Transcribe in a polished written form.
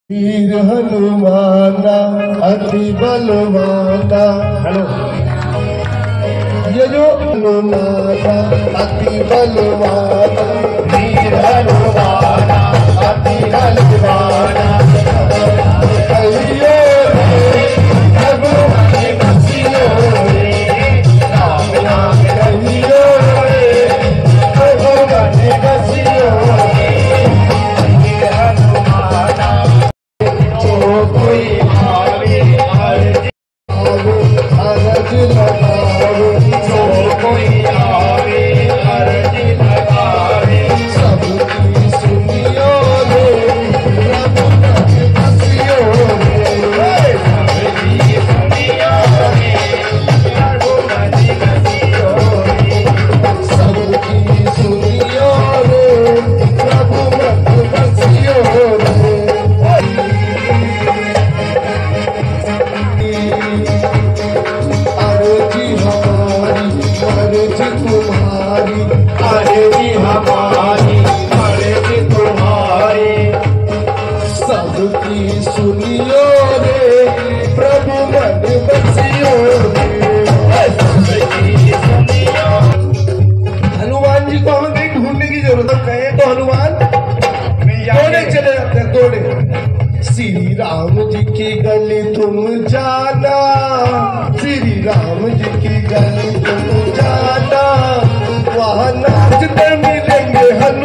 वीर हनुमाना अति बलवाना। हेलो, ये जो हनुमाना अति बलवाना, वीर हनुमाना अति बलवाना। कहियो रे भगवान बसियो रे, राम नाम कहियो रे भगवान बसियो रे। वीर हनुमाना कोई आवे अर्ज लगावे, जो कोई आवे अर्ज लगावे। सबकी सुनियो रे प्रभु नाम बसियो रे, सबकी सुनियो रे प्रभु नाम बसियो रे। सबकी सुनियो रे प्रभु नाम बसियो रे। तुम्हारी अर्जी हमारी अर्जी तुम्हारी, सबकी सुनियो रे प्रभु मन बसियो रे, सबकी सुनियो। हनुमान जी को हमें कहीं ढूंढने की जरूरत है, कहें तो हनुमान दौड़े चले जाते हैं, दौड़े। श्री राम जी की गली तुम जाना, श्री राम जी की गली तुम जाना, वहाँ नाचते मिलेंगे हनुमान।